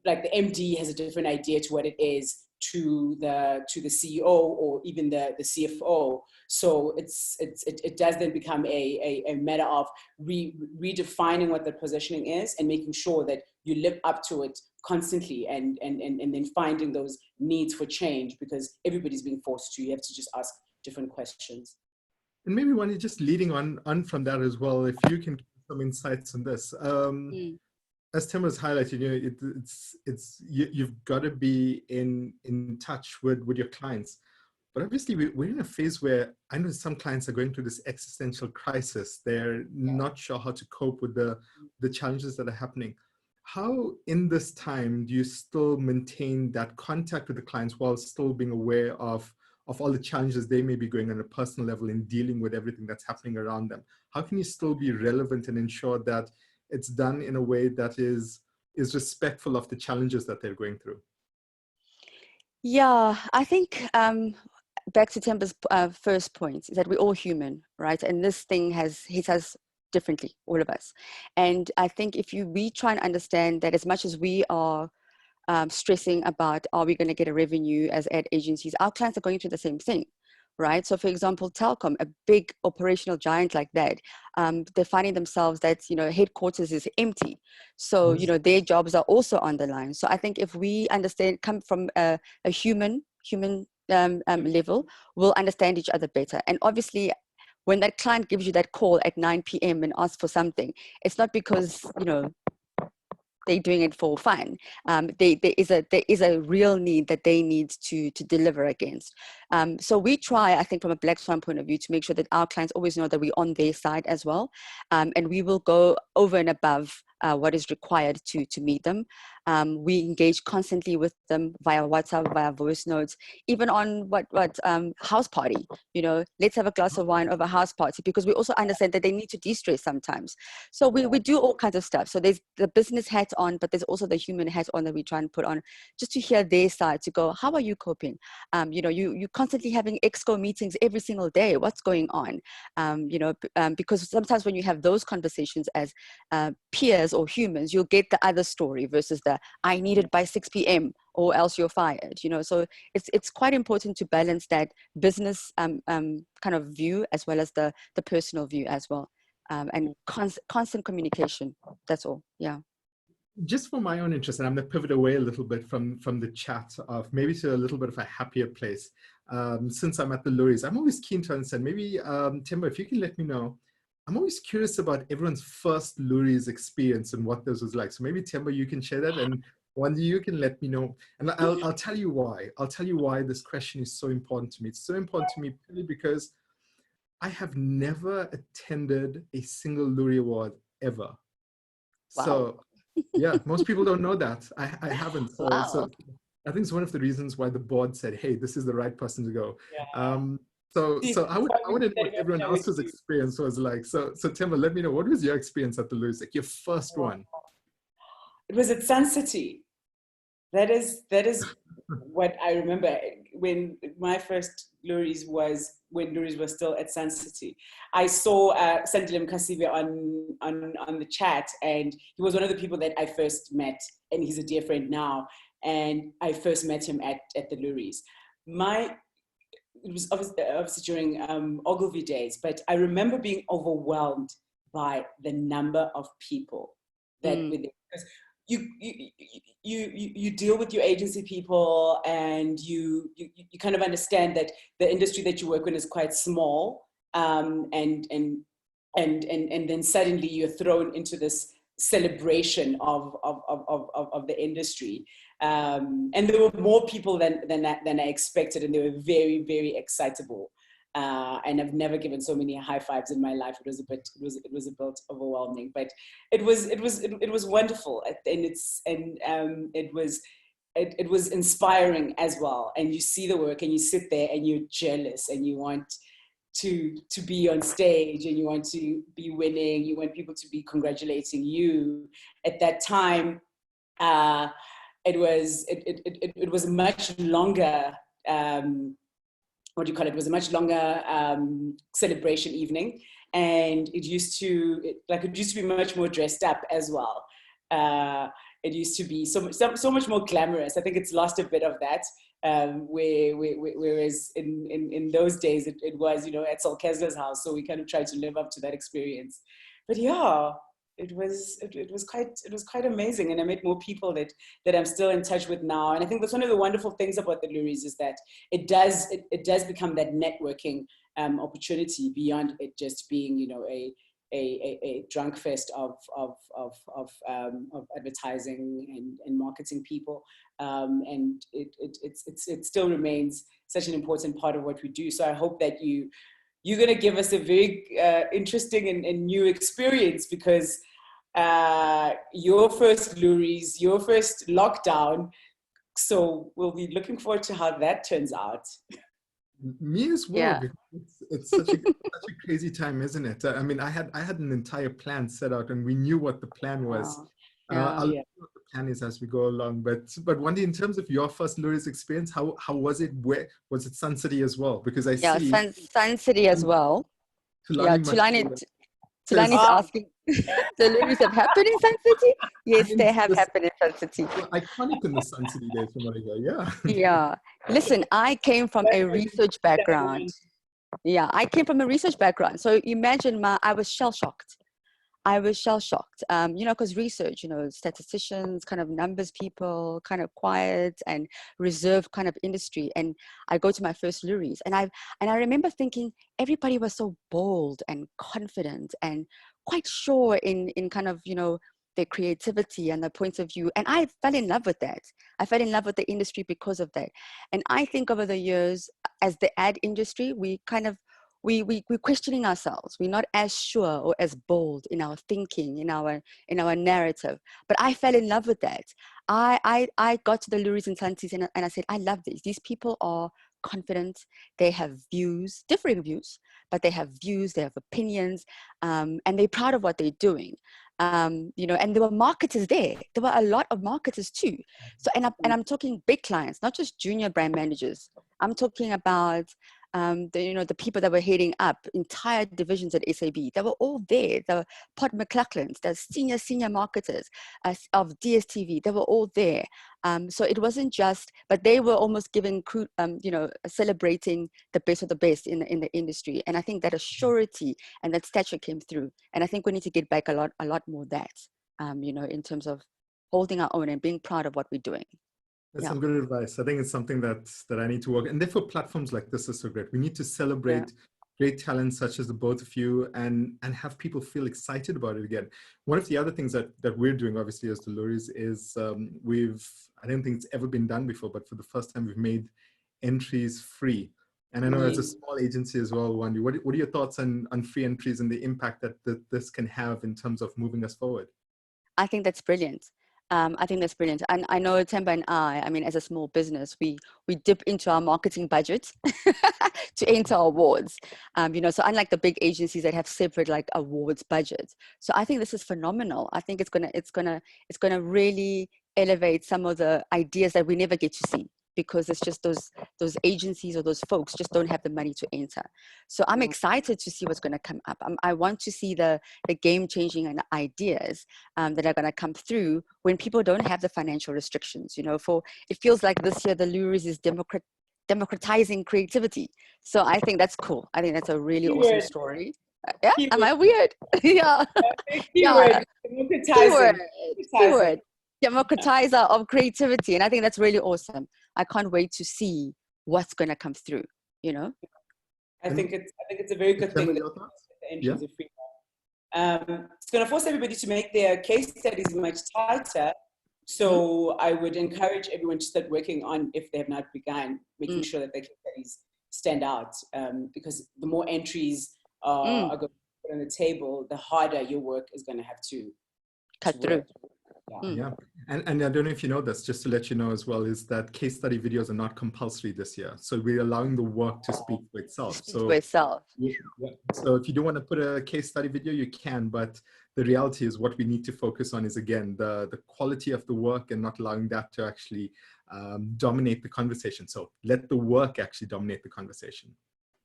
the MD has a different idea to what it is to the CEO or even the CFO. So it does then become a matter of redefining what the positioning is and making sure that you live up to it constantly, and then finding those needs for change, because everybody's being forced to. You have to just ask different questions. And maybe one, just leading on from that as well, if you can give some insights on this. As Tim was highlighting, you know, you've got to be in touch with your clients. But obviously, we're in a phase where I know some clients are going through this existential crisis. They're not sure how to cope with the challenges that are happening. How, in this time, do you still maintain that contact with the clients while still being aware of all the challenges they may be going on a personal level in dealing with everything that's happening around them? How can you still be relevant and ensure that it's done in a way that is respectful of the challenges that they're going through? Yeah, I think back to Themba's first point, is that we're all human, right? And this thing has hit us differently, all of us. And I think if we try and understand that, as much as we are stressing about, are we going to get a revenue as ad agencies, our clients are going through the same thing, right? So for example, Telkom, a big operational giant like that, they're finding themselves that, headquarters is empty. So, their jobs are also on the line. So I think if we understand, come from a human level, we'll understand each other better. And obviously, when that client gives you that call at 9 p.m. and asks for something, it's not because, they're doing it for fun. There is a real need that they need to deliver against. So we try, I think, from a BlackSwan point of view, to make sure that our clients always know that we're on their side as well, and we will go over and above what is required to meet them. We engage constantly with them via WhatsApp, via voice notes, even on what house party. Let's have a glass of wine over house party, because we also understand that they need to de-stress sometimes. So we do all kinds of stuff. So there's the business hat on, but there's also the human hat on that we try and put on, just to hear their side, to go, how are you coping? You constantly having exco meetings every single day. What's going on? Because sometimes when you have those conversations as peers or humans, you'll get the other story versus the I need it by 6 p.m. or else you're fired. So it's quite important to balance that business kind of view as well as the personal view as well, and constant communication. That's all. Yeah. Just for my own interest, and I'm going to pivot away a little bit from the chat of maybe to a little bit of a happier place. Since I'm at the Loeries, I'm always keen to understand, maybe Themba, if you can let me know, I'm always curious about everyone's first Loeries experience and what this was like. So maybe Themba, you can share that, and Wandile, you can let me know. And I'll tell you why. I'll tell you why this question is so important to me. It's so important to me purely because I have never attended a single Loerie Award ever. Wow. So yeah, most people don't know that. I haven't. So, Wow. so I think it's one of the reasons why the board said, hey, this is the right person to go. Yeah. So I would know what everyone else's experience was like. So Themba, let me know, what was your experience at the Loeries, like your first one? It was at Sun City. That is what I remember. When my first Loeries was when Loeries was still at Sun City. I saw Wandile Msibi on the chat, and he was one of the people that I first met, and he's a dear friend now. And I first met him at the Loeries. It was obviously during Ogilvy days, but I remember being overwhelmed by the number of people that were there. Because you deal with your agency people, and you kind of understand that the industry that you work in is quite small, and then suddenly you're thrown into this celebration of the industry, and there were more people than I expected, and they were very, very excitable. And I've never given so many high fives in my life. It was a bit overwhelming, but it was wonderful, and it was inspiring as well. And you see the work, and you sit there, and you're jealous, and you want to be on stage, and you want to be winning. You want people to be congratulating you. At that time, it was much longer. What do you call it? It was a much longer celebration evening, and it used to be much more dressed up as well. It used to be so much more glamorous. I think it's lost a bit of that. Whereas in those days it was, at Sol Kessler's house, so we kind of tried to live up to that experience. But yeah, it was quite amazing, and I met more people that I'm still in touch with now. And I think that's one of the wonderful things about the Loeries, is that it does become that networking opportunity beyond it just being, a drunk fest of advertising and marketing people, and it still remains such an important part of what we do. So I hope that you're going to give us a very interesting and new experience, because your first Loeries, your first lockdown. So we'll be looking forward to how that turns out. Me as well. Yeah. Because it's such a crazy time, isn't it? I mean, I had an entire plan set out, and we knew what the plan was. I'll let you know what the plan is as we go along. But Wandile, in terms of your first Loeries experience, how was it? Where was it? Sun City as well? Because I see Sun City as well. Tulani says, Kalani's asking, the Loeries have happened in Sun City? Yes, mean, they have this- happened in Sun City. iconic in the Sun City days from what I hear. Yeah. Yeah. Listen, I came from a research background. Yeah, I came from a research background. So imagine I was shell-shocked. I was shell-shocked, you know, because research, you know, statisticians, kind of numbers people, kind of quiet and reserved kind of industry. And I go to my first Loeries, and I remember thinking everybody was so bold and confident and quite sure in kind of, you know, their creativity and their points of view. And I fell in love with that. I fell in love with the industry because of that. And I think over the years, as the ad industry, we're questioning ourselves. We're not as sure or as bold in our thinking, in our narrative. But I fell in love with that. I got to the Loeries and Santis, and I said, I love these. These people are confident. They have views, differing views, but they have views, they have opinions, and they're proud of what they're doing. You know, and there were marketers there. There were a lot of marketers too. So, and I'm talking big clients, not just junior brand managers. I'm talking about the people that were heading up entire divisions at SAB. They were all there. The Pod McLachlan's, the senior marketers of DSTV. They were all there. So it wasn't just, but they were almost giving, celebrating the best of the best in the industry. And I think that assurity and that stature came through. And I think we need to get back a lot more of that, in terms of holding our own and being proud of what we're doing. That's some good advice. I think it's something that I need to work. And therefore platforms like this are so great. We need to celebrate great talent such as the both of you and have people feel excited about it again. One of the other things that we're doing, obviously, as the Loeries is I don't think it's ever been done before, but for the first time we've made entries free. And I know as a small agency as well, Wandile, what are your thoughts on free entries and the impact that this can have in terms of moving us forward? I think that's brilliant. I think that's brilliant. And I know Themba and I mean, as a small business, we dip into our marketing budget to enter awards. So unlike the big agencies that have separate like awards budgets. So I think this is phenomenal. I think it's gonna really elevate some of the ideas that we never get to see, because it's just those agencies or those folks just don't have the money to enter. So I'm excited to see what's going to come up. I want to see the game-changing and ideas that are going to come through when people don't have the financial restrictions. It feels like this year the Loeries is democratizing creativity. So I think that's cool. I think that's a really awesome story. Yeah, am I weird? Yeah. Keyword. Democratizing. Keyword. Democratizer of creativity, and I think that's really awesome. I can't wait to see what's going to come through. I think it's a very good thing that the entries are free. It's going to force everybody to make their case studies much tighter. So I would encourage everyone to start working on, if they have not begun, making sure that their case studies stand out. Because the more entries are going to put on the table, the harder your work is going to have to cut through. Yeah. And I don't know if you know this, just to let you know as well, is that case study videos are not compulsory this year. So we're allowing the work to speak for itself. So if you do want to put a case study video, you can, but the reality is what we need to focus on is, again, the quality of the work and not allowing that to actually dominate the conversation. So let the work actually dominate the conversation.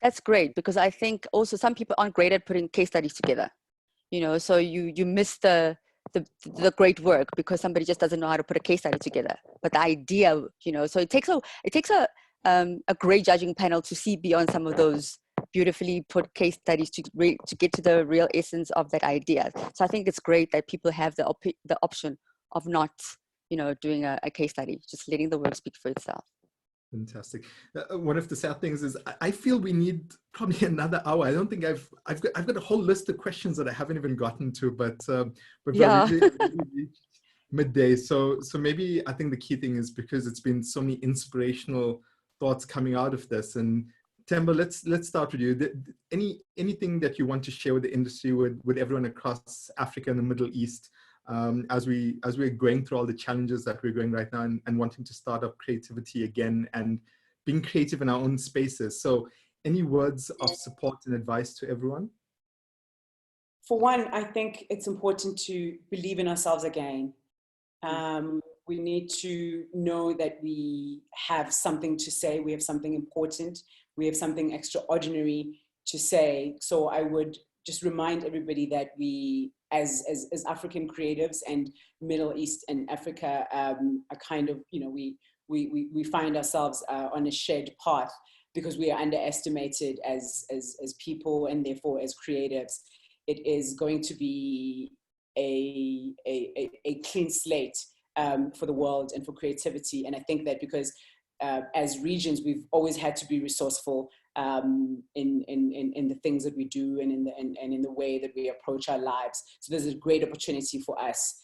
That's great, because I think also some people aren't great at putting case studies together. So you miss the great work because somebody just doesn't know how to put a case study together. But the idea, so it takes a great judging panel to see beyond some of those beautifully put case studies to get to the real essence of that idea. So I think it's great that people have the option of not, doing a case study, just letting the work speak for itself. Fantastic. One of the sad things is I feel we need probably another hour. I don't think I've got a whole list of questions that I haven't even gotten to, but really reached midday. So maybe I think the key thing is, because it's been so many inspirational thoughts coming out of this. And Themba, let's start with you. Anything that you want to share with the industry, with everyone across Africa and the Middle East, as we're going through all the challenges that we're going right now and wanting to start up creativity again and being creative in our own spaces. So any words of support and advice to everyone? For one, I think it's important to believe in ourselves again. We need to know that we have something to say. We have something important. We have something extraordinary to say. So I would just remind everybody that we, as African creatives and Middle East and Africa, are kind of, you know, we find ourselves on a shared path because we are underestimated as people and therefore as creatives. It is going to be a clean slate for the world and for creativity. And I think that because as regions, we've always had to be resourceful in the things that we do and in the way that we approach our lives. So there's a great opportunity for us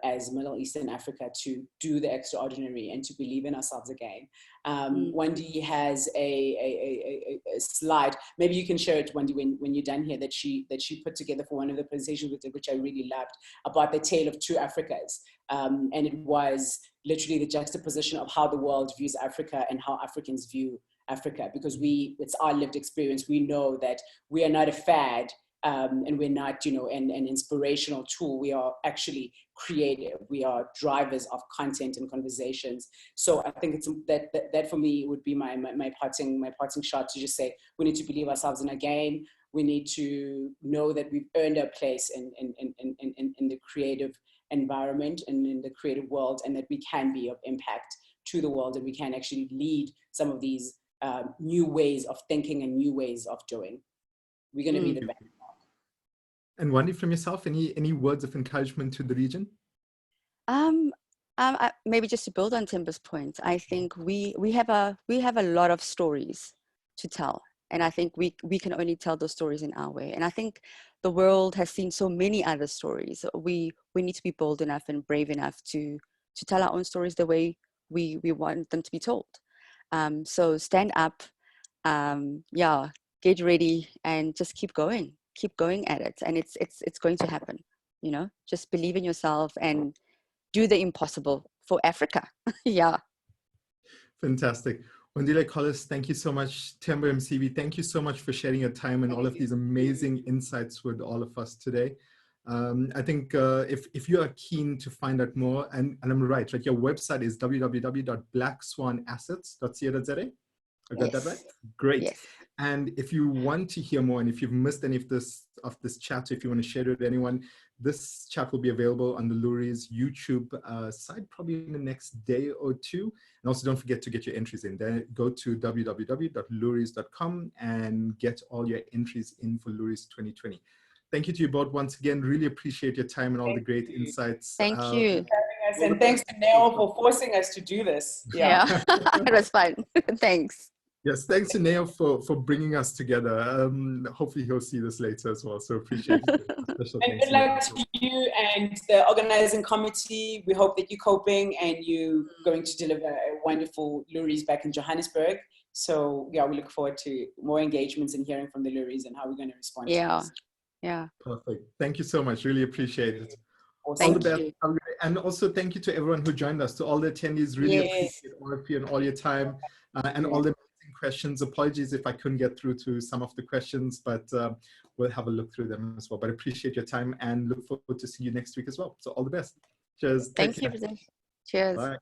as Middle Eastern Africa to do the extraordinary and to believe in ourselves again. Wandile has a slide. Maybe you can share it, Wandile, when you're done here, that she put together for one of the presentations, which I really loved, about the tale of two Africas. And it was literally the juxtaposition of how the world views Africa and how Africans view Africa, because it's our lived experience. We know that we are not a fad, and we're not, you know, an inspirational tool. We are actually creative. We are drivers of content and conversations. So I think it's that for me would be my parting shot, to just say we need to believe ourselves in a game. We need to know that we've earned our place in the creative environment and in the creative world, and that we can be of impact to the world, and we can actually lead some of these new ways of thinking and new ways of doing. We're going to be the best. And Wandile, from yourself, any words of encouragement to the region? Maybe just to build on Themba's point, I think we have a lot of stories to tell, and I think we can only tell those stories in our way. And I think the world has seen so many other stories. We need to be bold enough and brave enough to tell our own stories the way we want them to be told. So stand up, get ready, and just keep going at it, and it's going to happen. You know, just believe in yourself and do the impossible for Africa. Yeah. Fantastic. Wandile, Collis, thank you so much. Themba, Msibi, thank you so much for sharing your time and all of these amazing insights with all of us today. I think if you are keen to find out more, and I'm right, your website is www.blackswanassets.co.za. I got that right? Great. Yes. And if you want to hear more, and if you've missed any of this chat, if you want to share it with anyone, this chat will be available on the Loeries YouTube site probably in the next day or two. And also don't forget to get your entries in. Then go to www.loeries.com and get all your entries in for Loeries 2020. Thank you to you both once again. Really appreciate your time and all the great insights. Thank you. And thanks to Neo for forcing us to do this. Yeah. It was fun. Thanks. Yes, thanks to Neo for bringing us together. Hopefully he'll see this later as well. So appreciate it. Special and good luck to you and the organizing committee. We hope that you're coping and you're going to deliver a wonderful Loeries back in Johannesburg. So yeah, we look forward to more engagements and hearing from the Loeries and how we're going to respond to this. Yeah. Perfect. Thank you so much. Really appreciate it. Awesome. All the best. And also thank you to everyone who joined us, to all the attendees. Really appreciate all of you and all your time and all the questions. Apologies if I couldn't get through to some of the questions, but we'll have a look through them as well. But appreciate your time and look forward to see you next week as well. So all the best. Cheers. Thank you. Cheers. Bye.